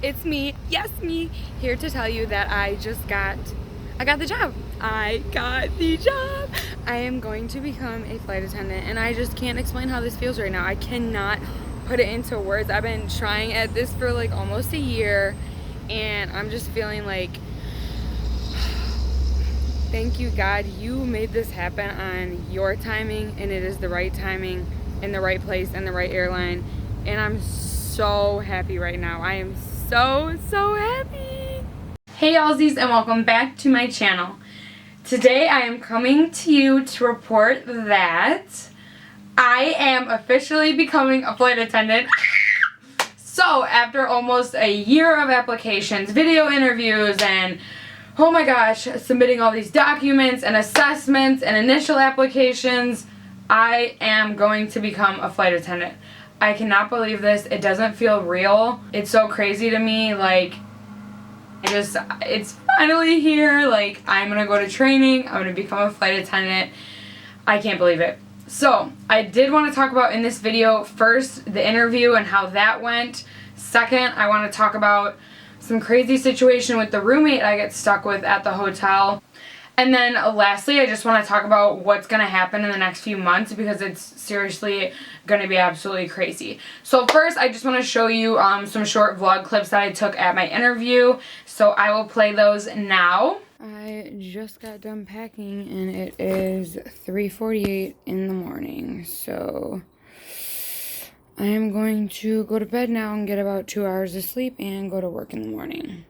it's me, yes me, here to tell you that I got the job. I got the job. I am going to become a flight attendant, and I just can't explain how this feels right now. I cannot put it into words. I've been trying at this for like almost a year, and I'm just feeling like, thank you, God, you made this happen on your timing, and it is the right timing, in the right place, and the right airline, and I'm so happy right now. I am so happy. Hey YALLSIES, and welcome back to my channel. Today I am coming to you to report that I am officially becoming a flight attendant. So after almost a year of applications, video interviews, and oh my gosh, submitting all these documents and assessments and initial applications, I am going to become a flight attendant. I cannot believe this. It doesn't feel real. It's so crazy to me. Like, it's finally here. Like, I'm gonna go to training. I'm gonna become a flight attendant. I can't believe it. So, I did want to talk about in this video, first, the interview and how that went. Second, I want to talk about some crazy situation with the roommate I get stuck with at the hotel. And then lastly, I just want to talk about what's going to happen in the next few months, because it's seriously going to be absolutely crazy. So first, I just want to show you some short vlog clips that I took at my interview. So I will play those now. I just got done packing and it is 3:48 in the morning. So I am going to go to bed now and get about 2 hours of sleep and go to work in the morning.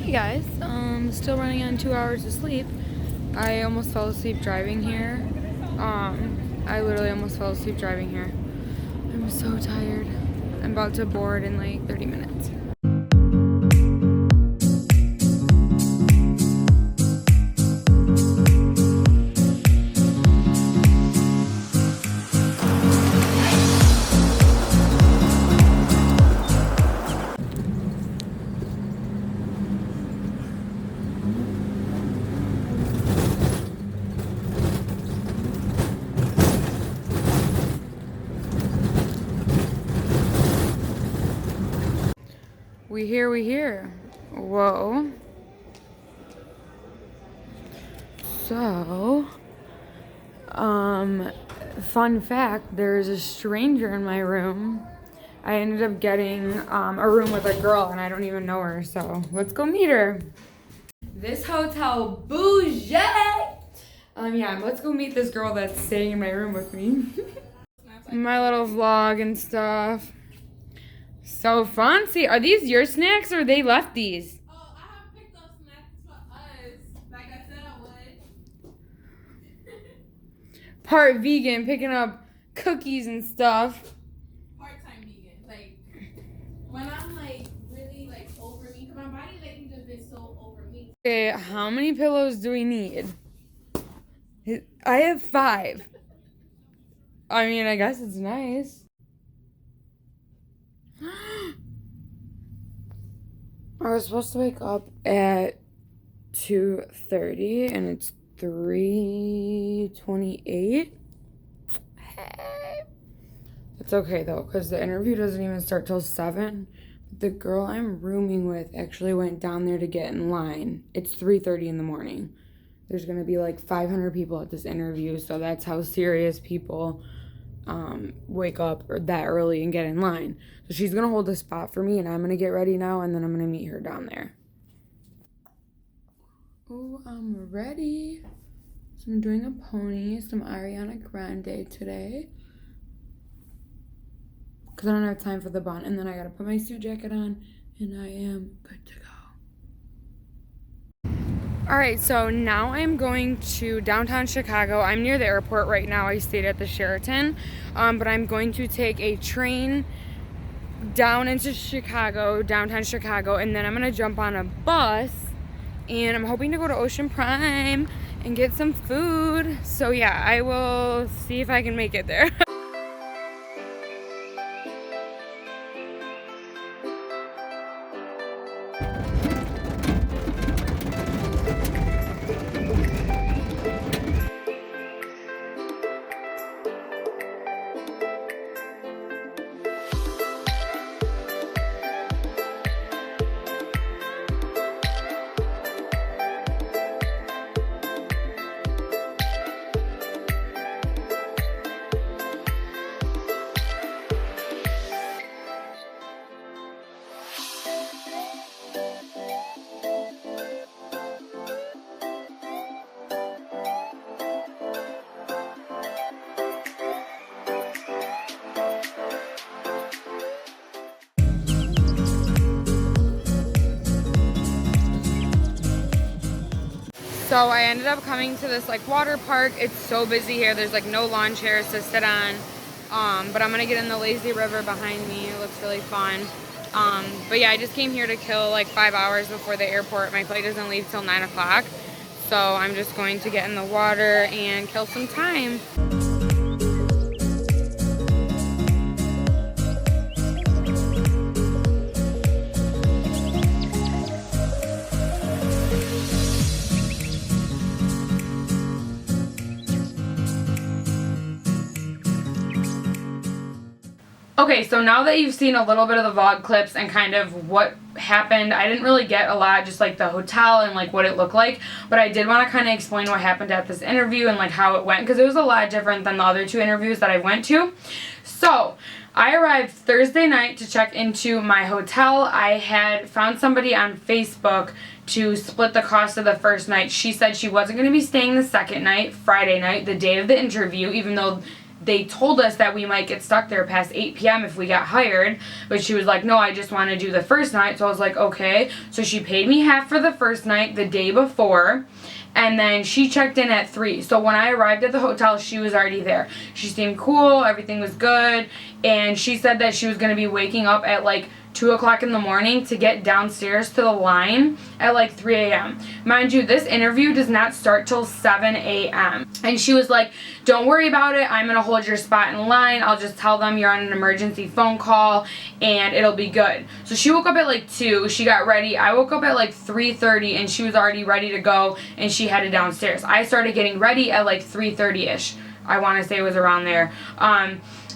Hey guys, still running on 2 hours of sleep. I almost fell asleep driving here. I literally almost fell asleep driving here. I'm so tired. I'm about to board in like 30 minutes. We here. Whoa. So, fun fact, there's a stranger in my room. I ended up getting a room with a girl and I don't even know her, so let's go meet her. This hotel bougie. Yeah, let's go meet this girl that's staying in my room with me. My little vlog and stuff. So fancy. Are these your snacks or they left these? Oh, I have picked up snacks for us. Like I said I would. Part vegan, picking up cookies and stuff. Part-time vegan. Like, when I'm like really like over me, because my body lately just been so over me. Okay, how many pillows do we need? I have 5. I mean, I guess it's nice. I was supposed to wake up at 2:30 and it's 3:28. It's okay though, because the interview doesn't even start till 7. The girl I'm rooming with actually went down there to get in line. It's 3:30 in the morning. There's gonna be like 500 people at this interview, so that's how serious people wake up that early and get in line. So she's gonna hold a spot for me and I'm gonna get ready now and then I'm gonna meet her down there. Oh, I'm ready. So I'm doing a pony, some Ariana Grande today, because I don't have time for the bun. And then I gotta put my suit jacket on and I am good to go. Alright, so now I'm going to downtown Chicago. I'm near the airport right now. I stayed at the Sheraton. But I'm going to take a train down into Chicago, downtown Chicago, and then I'm going to jump on a bus. And I'm hoping to go to Ocean Prime and get some food. So yeah, I will see if I can make it there. So I ended up coming to this like water park. It's so busy here. There's like no lawn chairs to sit on. But I'm gonna get in the lazy river behind me. It looks really fun. But yeah, I just came here to kill like 5 hours before the airport. My flight doesn't leave till 9 o'clock. So I'm just going to get in the water and kill some time. Okay, so now that you've seen a little bit of the vlog clips and kind of what happened, I didn't really get a lot, just like the hotel and like what it looked like, but I did want to kind of explain what happened at this interview and like how it went, because it was a lot different than the other 2 interviews that I went to. So I arrived Thursday night to check into my hotel. I had found somebody on Facebook to split the cost of the first night. She said she wasn't going to be staying the second night, Friday night, the day of the interview, even though they told us that we might get stuck there past 8 p.m. if we got hired, but she was like, no, I just want to do the first night. So I was like, okay. So she paid me half for the first night the day before, and then she checked in at 3. So when I arrived at the hotel, she was already there. She seemed cool, everything was good, and she said that she was going to be waking up at like 2 o'clock in the morning to get downstairs to the line at like 3 a.m. Mind you, this interview does not start till 7 a.m. And she was like, don't worry about it. I'm going to hold your spot in line. I'll just tell them you're on an emergency phone call and it'll be good. So she woke up at like 2. She got ready. I woke up at like 3:30 and she was already ready to go and she headed downstairs. I started getting ready at like 3:30-ish. I want to say it was around there.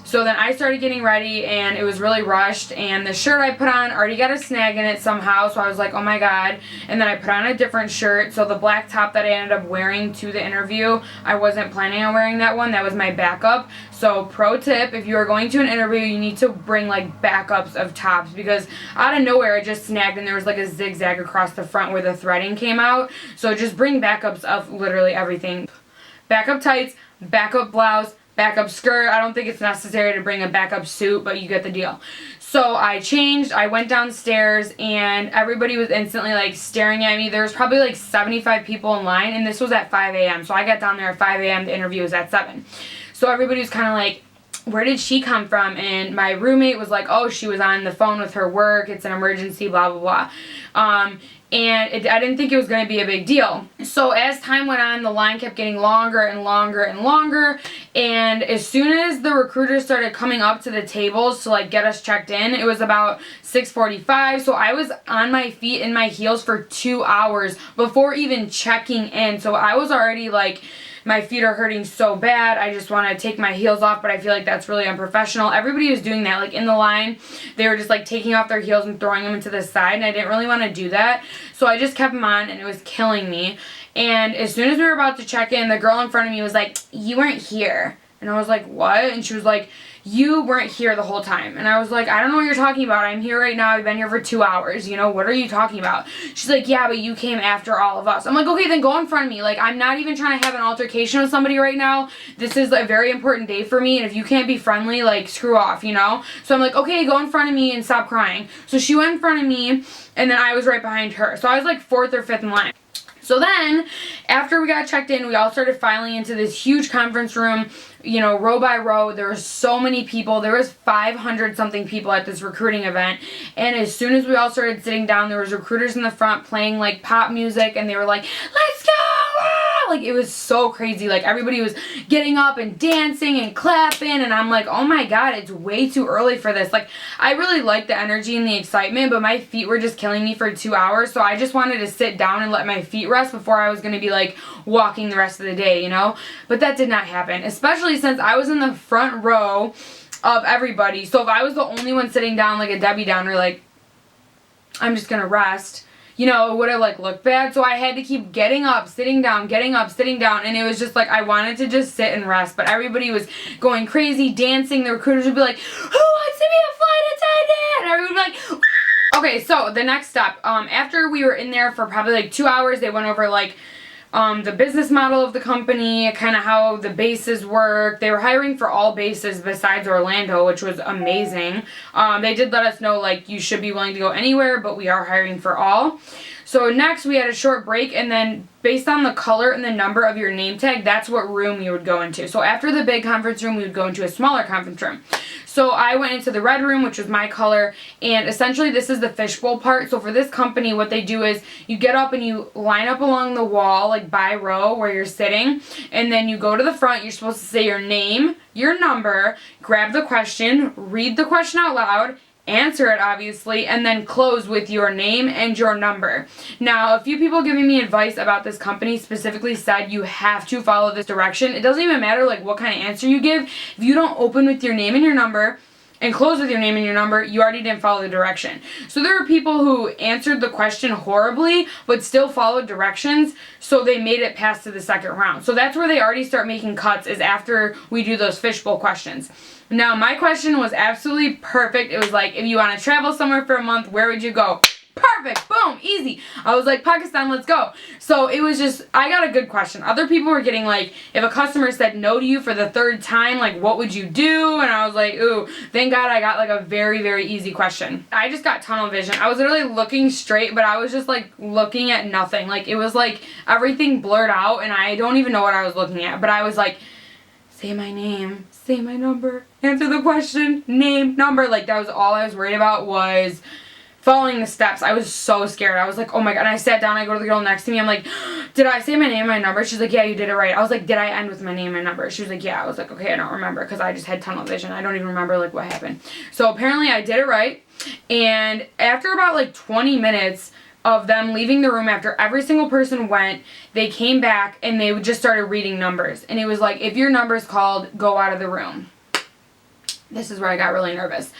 So then I started getting ready and it was really rushed, and the shirt I put on already got a snag in it somehow, so I was like, oh my god. And then I put on a different shirt. So the black top that I ended up wearing to the interview, I wasn't planning on wearing that one. That was my backup. So pro tip, if you are going to an interview, you need to bring like backups of tops, because out of nowhere it just snagged and there was like a zigzag across the front where the threading came out. So just bring backups of literally everything. Backup tights, backup blouse, backup skirt. I don't think it's necessary to bring a backup suit, but you get the deal. So I changed, I went downstairs, and everybody was instantly like staring at me. There was probably like 75 people in line, and this was at 5 a.m. So I got down there at 5 a.m. The interview was at 7. So everybody was kind of like, where did she come from? And my roommate was like, oh, she was on the phone with her work. It's an emergency, blah, blah, blah. And I didn't think it was going to be a big deal. So as time went on, the line kept getting longer and longer and longer. And as soon as the recruiters started coming up to the tables to like get us checked in, it was about 6:45. So I was on my feet in my heels for 2 hours before even checking in. So I was already like, my feet are hurting so bad. I just want to take my heels off, but I feel like that's really unprofessional. Everybody was doing that. Like in the line, they were just like taking off their heels and throwing them into the side, and I didn't really want to do that. So I just kept them on, and it was killing me. And as soon as we were about to check in, the girl in front of me was like, you weren't here. And I was like, what? And she was like, you weren't here the whole time. And I was like, I don't know what you're talking about. I'm here right now. I've been here for 2 hours. You know, what are you talking about? She's like, yeah, but you came after all of us. I'm like, okay, then go in front of me. Like, I'm not even trying to have an altercation with somebody right now. This is a very important day for me. And if you can't be friendly, like, screw off, you know? So I'm like, okay, go in front of me and stop crying. So she went in front of me, and then I was right behind her. So I was like 4th or 5th in line. So then, after we got checked in, we all started filing into this huge conference room, you know, row by row. There were so many people. There was 500 something people at this recruiting event. And as soon as we all started sitting down, there was recruiters in the front playing like pop music, and they were like, let's go! Like, it was so crazy. Like, everybody was getting up and dancing and clapping, and I'm like, oh my god, it's way too early for this. Like, I really liked the energy and the excitement, but my feet were just killing me for 2 hours, so I just wanted to sit down and let my feet rest before I was going to be like walking the rest of the day, you know? But that did not happen, especially since I was in the front row of everybody. So if I was the only one sitting down like a Debbie Downer, like, I'm just gonna rest, you know, it would have like looked bad. So I had to keep getting up, sitting down, getting up, sitting down, and it was just like I wanted to just sit and rest, but everybody was going crazy, dancing. The recruiters would be like, who wants to be a flight attendant? And everybody would be like, okay, so the next step, after we were in there for probably like 2 hours, they went over like the business model of the company, kind of how the bases work. They were hiring for all bases besides Orlando, which was amazing. They did let us know, like, you should be willing to go anywhere, but we are hiring for all. So next we had a short break, and then based on the color and the number of your name tag, that's what room you would go into. So after the big conference room, we would go into a smaller conference room. So I went into the red room, which was my color, and essentially this is the fishbowl part. So for this company, what they do is you get up and you line up along the wall, like by row where you're sitting, and then you go to the front. You're supposed to say your name, your number, grab the question, read the question out loud, answer it obviously, and then close with your name and your number. Now, a few people giving me advice about this company specifically said you have to follow this direction. It doesn't even matter like what kind of answer you give. If you don't open with your name and your number and close with your name and your number, you already didn't follow the direction. So there were people who answered the question horribly but still followed directions, so they made it past to the second round. So that's where they already start making cuts, is after we do those fishbowl questions. Now, my question was absolutely perfect. It was like, if you want to travel somewhere for a month, where would you go? Perfect. Boom. Easy. I was like, Pakistan, let's go. So it was just, I got a good question. Other people were getting like, if a customer said no to you for the third time, like, what would you do? And I was like, ooh, thank God I got like a very, very easy question. I just got tunnel vision. I was literally looking straight, but I was just like looking at nothing. Like, it was like everything blurred out, and I don't even know what I was looking at. But I was like, say my name, say my number, answer the question, name, number. Like, that was all I was worried about, was following the steps. I was so scared. I was like, oh my God. And I sat down, I go to the girl next to me. I'm like, did I say my name and my number? She's like, yeah, you did it right. I was like, did I end with my name and number? She was like, yeah. I was like, okay, I don't remember, because I just had tunnel vision. I don't even remember like what happened. So apparently I did it right. And after about like 20 minutes of them leaving the room, after every single person went, they came back and they just started reading numbers. And it was like, if your number's called, go out of the room. This is where I got really nervous.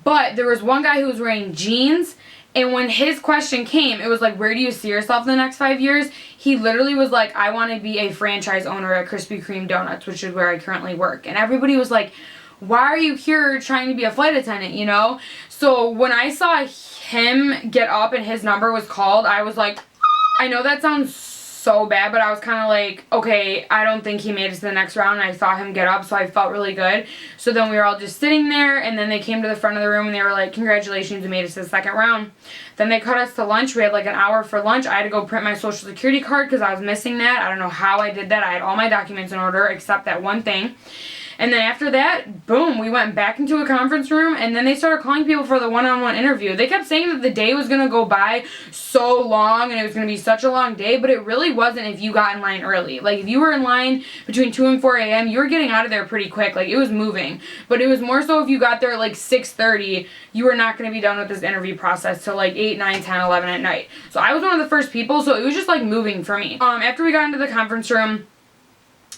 But there was one guy who was wearing jeans, and when his question came, it was like, where do you see yourself in the next 5 years? He literally was like, I want to be a franchise owner at Krispy Kreme Donuts, which is where I currently work. And everybody was like, why are you here trying to be a flight attendant, you know? So when I saw him get up and his number was called, I was like, I know that sounds so bad, but I was kind of like, okay, I don't think he made it to the next round. And I saw him get up, so I felt really good. So then we were all just sitting there, and then they came to the front of the room and they were like, congratulations, you made it to the second round. Then they cut us to lunch. We had like an hour for lunch. I had to go print my social security card because I was missing that. I don't know how I did that. I had all my documents in order except that one thing. And then after that, boom, we went back into a conference room, and then they started calling people for the one-on-one interview. They kept saying that the day was going to go by so long and it was going to be such a long day, but it really wasn't if you got in line early. Like, if you were in line between 2 and 4 a.m., you were getting out of there pretty quick. Like, it was moving. But it was more so if you got there at like 6:30, you were not going to be done with this interview process till like 8, 9, 10, 11 at night. So I was one of the first people, so it was just like moving for me. After we got into the conference room,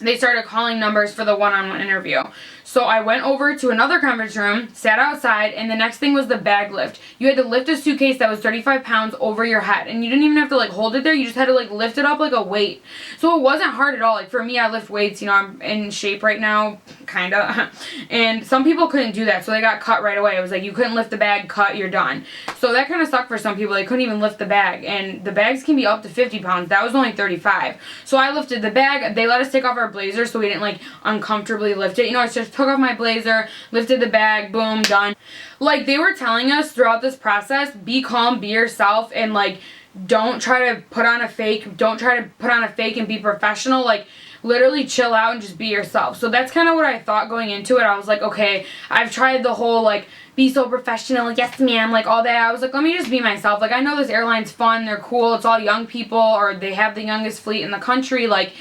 they started calling numbers for the one-on-one interview. So I went over to another conference room, sat outside, and the next thing was the bag lift. You had to lift a suitcase that was 35 pounds over your head, and you didn't even have to like hold it there. You just had to like lift it up like a weight. So it wasn't hard at all. Like, for me, I lift weights. You know, I'm in shape right now, kinda. And some people couldn't do that, so they got cut right away. It was like, you couldn't lift the bag, cut, you're done. So that kind of sucked for some people. They couldn't even lift the bag, and the bags can be up to 50 pounds. That was only 35. So I lifted the bag. They let us take off our blazer so we didn't like uncomfortably lift it. You know, I just took off my blazer, lifted the bag, boom, done. Like, they were telling us throughout this process, be calm, be yourself, and like, don't try to put on a fake. Don't try to put on a fake and be professional. Like, literally chill out and just be yourself. So that's kind of what I thought going into it. I was like, okay, I've tried the whole like, be so professional, yes ma'am, like all that. I was like, let me just be myself. Like, I know this airline's fun, they're cool, it's all young people, or they have the youngest fleet in the country. Like,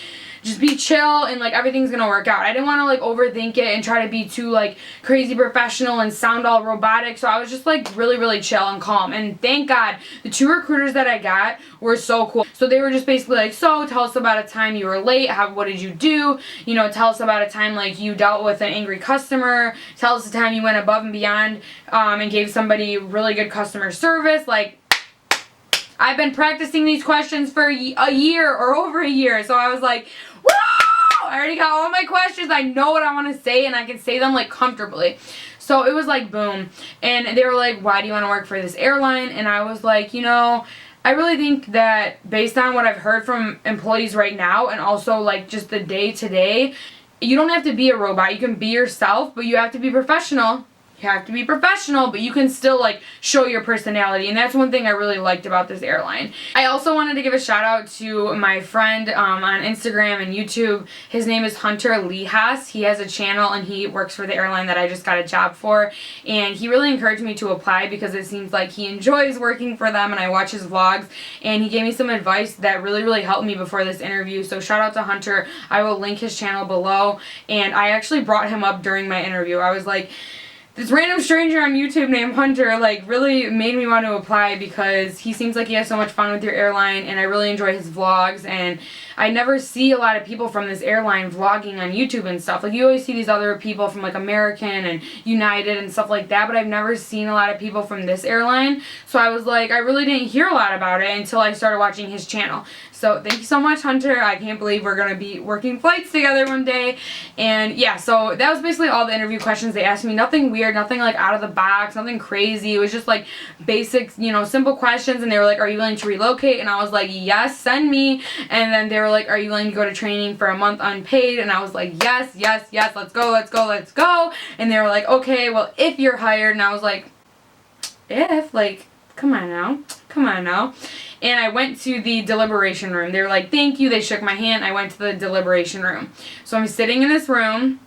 just be chill and like everything's gonna work out. I didn't want to like overthink it and try to be too like crazy professional and sound all robotic. So I was just like really, really chill and calm. And thank God the 2 recruiters that I got were so cool. So they were just basically like, so tell us about a time you were late. What did you do? You know, tell us about a time like you dealt with an angry customer. Tell us a time you went above and beyond and gave somebody really good customer service. Like, I've been practicing these questions for a year or over a year. So I was like, woo! I already got all my questions. I know what I want to say, and I can say them like comfortably. So it was like boom. And they were like, why do you want to work for this airline? And I was like, you know, I really think that based on what I've heard from employees right now, and also like just the day to day, you don't have to be a robot. You can be yourself, but you have to be professional. You have to be professional, but you can still like show your personality, and that's one thing I really liked about this airline. I also wanted to give a shout out to my friend on Instagram and YouTube. His name is Hunter Lehas. He has a channel and he works for the airline that I just got a job for, and he really encouraged me to apply because it seems like he enjoys working for them, and I watch his vlogs, and he gave me some advice that really helped me before this interview. So shout out to Hunter. I will link his channel below, and I actually brought him up during my interview. I was like, this random stranger on YouTube named Hunter like really made me want to apply because he seems like he has so much fun with your airline, and I really enjoy his vlogs, and I never see a lot of people from this airline vlogging on YouTube and stuff. Like, you always see these other people from like American and United and stuff like that, but I've never seen a lot of people from this airline. So I was like, I really didn't hear a lot about it until I started watching his channel. So thank you so much, Hunter. I can't believe we're going to be working flights together one day. And yeah, so that was basically all the interview questions they asked me. Nothing weird, nothing like out of the box, nothing crazy. It was just like basic, you know, simple questions. And they were like, are you willing to relocate? And I was like, yes, send me. And then they were like, are you willing to go to training for a month unpaid? And I was like, yes, yes, yes, let's go, let's go, let's go. And they were like, okay, well, if you're hired. And I was like, if? Like, come on now. Come on now. And I went to the deliberation room. They were like, thank you. They shook my hand. I went to the deliberation room. So I'm sitting in this room,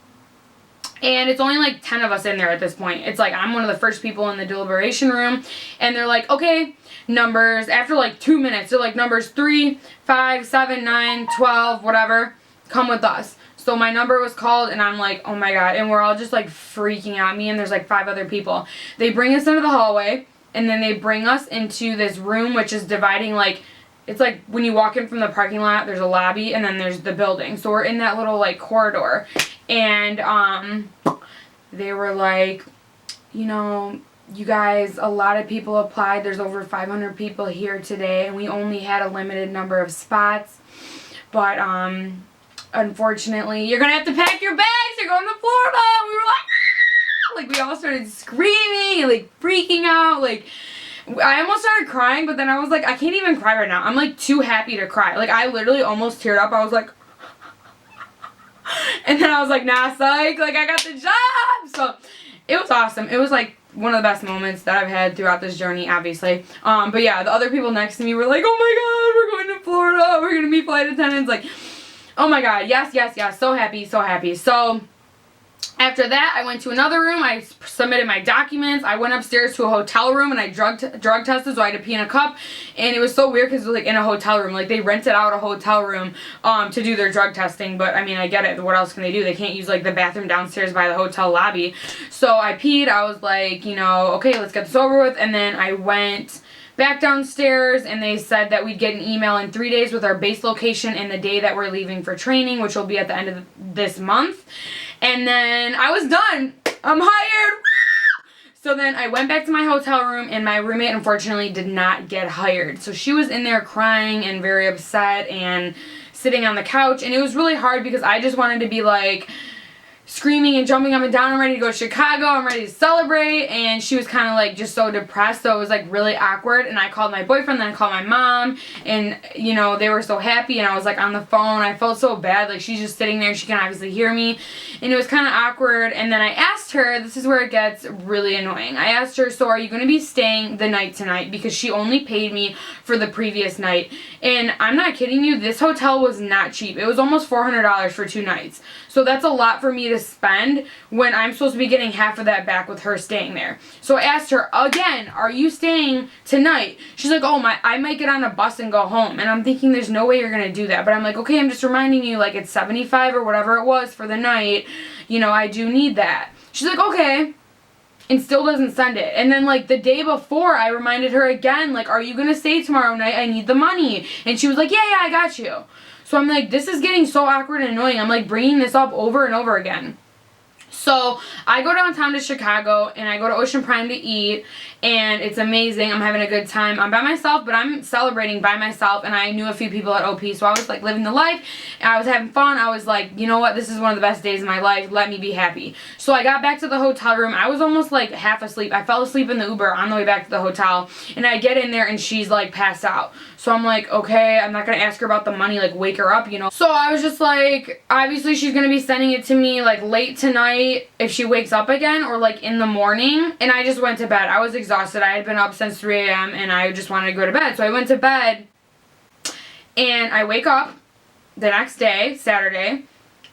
and it's only like 10 of us in there at this point. It's like I'm one of the first people in the deliberation room, and they're like, okay, numbers. After like 2 minutes, they're like, numbers 3, 5, 7, 9, 12, whatever, come with us. So my number was called, and I'm like, oh my God. And we're all just like freaking out. Me and there's like 5 other people. They bring us into the hallway, and then they bring us into this room, which is dividing, like, it's like when you walk in from the parking lot, there's a lobby, and then there's the building. So we're in that little, like, corridor. And they were like, you know, you guys, a lot of people applied. There's over 500 people here today, and we only had a limited number of spots. But unfortunately, you're going to have to pack your bags. You're going to Florida. We were like, like, we all started screaming and, like, freaking out. Like, I almost started crying, but then I was like, I can't even cry right now. I'm, like, too happy to cry. Like, I literally almost teared up. I was like, and then I was like, nah, psych. Like, I got the job. So, it was awesome. It was, like, one of the best moments that I've had throughout this journey, obviously. But, yeah, the other people next to me were like, oh, my God, we're going to Florida. We're going to be flight attendants. Like, oh, my God. Yes, yes, yes. So happy, so happy. So after that, I went to another room. I submitted my documents. I went upstairs to a hotel room, and I drug tested, so I had to pee in a cup. And it was so weird because it was like in a hotel room. Like, they rented out a hotel room to do their drug testing. But, I mean, I get it. What else can they do? They can't use, like, the bathroom downstairs by the hotel lobby. So I peed. I was like, you know, okay, let's get this over with. And then I went back downstairs, and they said that we'd get an email in 3 days with our base location and the day that we're leaving for training, which will be at the end of this month. And then I was done. I'm hired. So then I went back to my hotel room, and my roommate unfortunately did not get hired. So she was in there crying and very upset and sitting on the couch, and it was really hard because I just wanted to be like screaming and jumping up and down. I'm ready to go to Chicago. I'm ready to celebrate. And she was kind of like just so depressed. So it was like really awkward. And I called my boyfriend, then I called my mom, and you know, they were so happy, and I was like on the phone. I felt so bad. Like, she's just sitting there. She can obviously hear me. And it was kind of awkward. And then I asked her, this is where it gets really annoying. I asked her, so are you going to be staying the night tonight? Because she only paid me for the previous night. And I'm not kidding you, this hotel was not cheap. It was almost $400 for 2 nights. So that's a lot for me to spend when I'm supposed to be getting half of that back with her staying there. So I asked her again, are you staying tonight? She's like, oh, I might get on a bus and go home. And I'm thinking, there's no way you're going to do that. But I'm like, okay, I'm just reminding you, like, it's $75 or whatever it was for the night. You know, I do need that. She's like, okay. And still doesn't send it. And then, like, the day before, I reminded her again, like, are you going to stay tomorrow night? I need the money. And she was like, yeah, I got you. So I'm like, this is getting so awkward and annoying. I'm like bringing this up over and over again. So I go downtown to Chicago, and I go to Ocean Prime to eat, and it's amazing. I'm having a good time. I'm by myself, but I'm celebrating by myself, and I knew a few people at OP, so I was like living the life, and I was having fun. I was like, you know what, this is one of the best days of my life. Let me be happy. So I got back to the hotel room. I was almost like half asleep. I fell asleep in the Uber on the way back to the hotel, and I get in there, and she's like passed out. So I'm like, okay, I'm not going to ask her about the money, like wake her up, you know. So I was just like, obviously she's going to be sending it to me like late tonight night if she wakes up again or like in the morning. And I just went to bed. I was exhausted. I had been up since 3 a.m. and I just wanted to go to bed. So I went to bed and I wake up the next day, Saturday.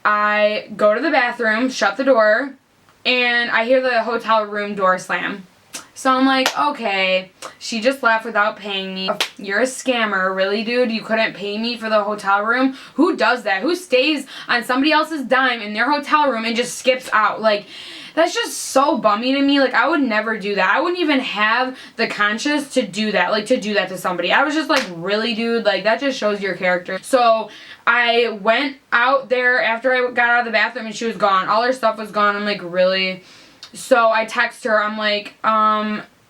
I go to the bathroom, shut the door, and I hear the hotel room door slam. So I'm like, okay, she just left without paying me. You're a scammer, really, dude? You couldn't pay me for the hotel room? Who does that? Who stays on somebody else's dime in their hotel room and just skips out? Like, that's just so bummy to me. Like, I would never do that. I wouldn't even have the conscience to do that. Like, to do that to somebody. I was just like, really, dude? Like, that just shows your character. So I went out there after I got out of the bathroom and she was gone. All her stuff was gone. I'm like, really? So I text her, I'm like,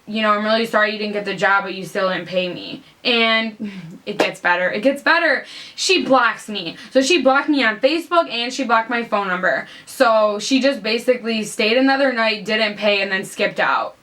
you know, I'm really sorry you didn't get the job, but you still didn't pay me. And it gets better. It gets better. She blocks me. So she blocked me on Facebook and she blocked my phone number. So she just basically stayed another night, didn't pay, and then skipped out.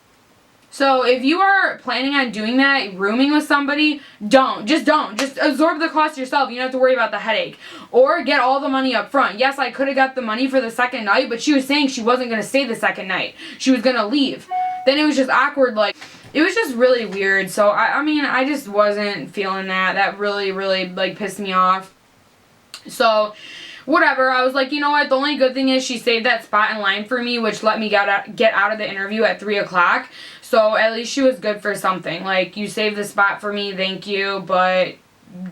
So if you are planning on doing that, rooming with somebody, don't. Just don't. Just absorb the cost yourself. You don't have to worry about the headache. Or get all the money up front. Yes, I could have got the money for the second night, but she was saying she wasn't going to stay the second night. She was going to leave. Then it was just awkward. Like, it was just really weird. So, I mean, I just wasn't feeling that. That really, really, like, pissed me off. So whatever, I was like, you know what, the only good thing is she saved that spot in line for me, which let me get out of the interview at 3 o'clock. So at least she was good for something. Like, you saved the spot for me, thank you, but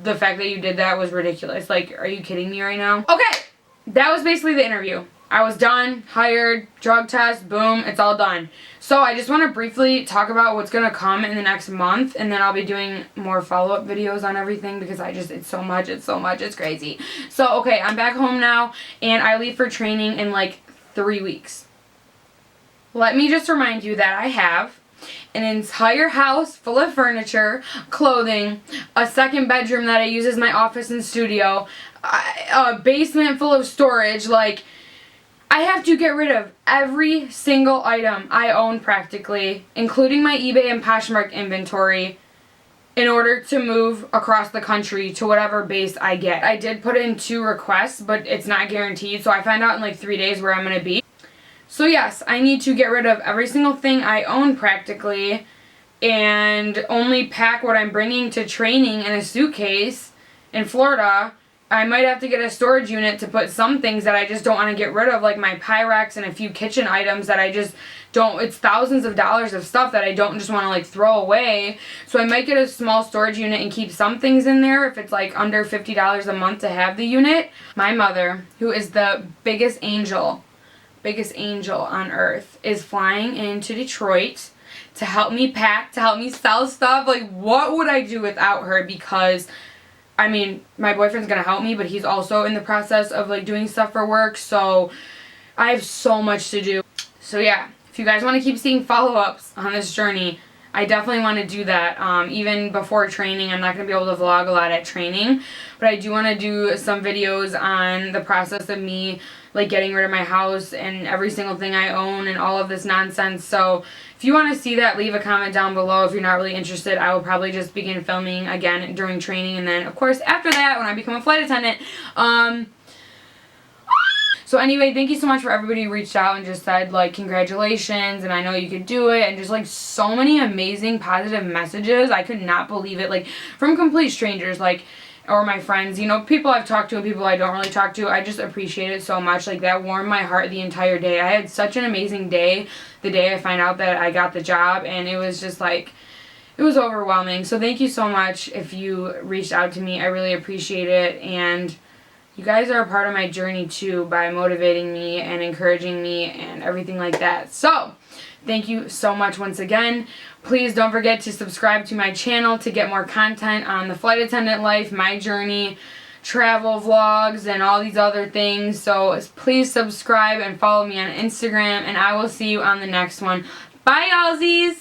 the fact that you did that was ridiculous. Like, are you kidding me right now? Okay, that was basically the interview. I was done, hired, drug test, boom, it's all done. So I just want to briefly talk about what's going to come in the next month, and then I'll be doing more follow-up videos on everything because it's so much, it's crazy. So, okay, I'm back home now, and I leave for training in like 3 weeks. Let me just remind you that I have an entire house full of furniture, clothing, a second bedroom that I use as my office and studio, a basement full of storage. Like, I have to get rid of every single item I own practically, including my eBay and Poshmark inventory, in order to move across the country to whatever base I get. I did put in 2 requests, but it's not guaranteed, so I find out in like 3 days where I'm going to be. So yes, I need to get rid of every single thing I own practically and only pack what I'm bringing to training in a suitcase in Florida. I might have to get a storage unit to put some things that I just don't want to get rid of, like my Pyrex and a few kitchen items that I just don't, it's thousands of dollars of stuff that I don't just want to like throw away. So I might get a small storage unit and keep some things in there if it's like under $50 a month to have the unit. My mother, who is the biggest angel on earth, is flying into Detroit to help me pack, to help me sell stuff. Like, what would I do without her? Because I mean, my boyfriend's gonna help me, but he's also in the process of like doing stuff for work, so I have so much to do. So yeah, if you guys want to keep seeing follow-ups on this journey, I definitely want to do that. Even before training, I'm not going to be able to vlog a lot at training, but I do want to do some videos on the process of me like getting rid of my house and every single thing I own and all of this nonsense. So if you want to see that, leave a comment down below. If you're not really interested, I will probably just begin filming again during training, and then of course after that when I become a flight attendant. So anyway, thank you so much for everybody who reached out and just said like congratulations and I know you could do it, and just like so many amazing positive messages. I could not believe it, like from complete strangers, like, or my friends, you know, people I've talked to and people I don't really talk to. I just appreciate it so much. Like, that warmed my heart the entire day. I had such an amazing day the day I found out that I got the job, and it was just like, it was overwhelming. So thank you so much if you reached out to me. I really appreciate it, and you guys are a part of my journey too by motivating me and encouraging me and everything like that. So thank you so much once again. Please don't forget to subscribe to my channel to get more content on the flight attendant life, my journey, travel vlogs, and all these other things. So please subscribe and follow me on Instagram, and I will see you on the next one. Bye, YALLSIES!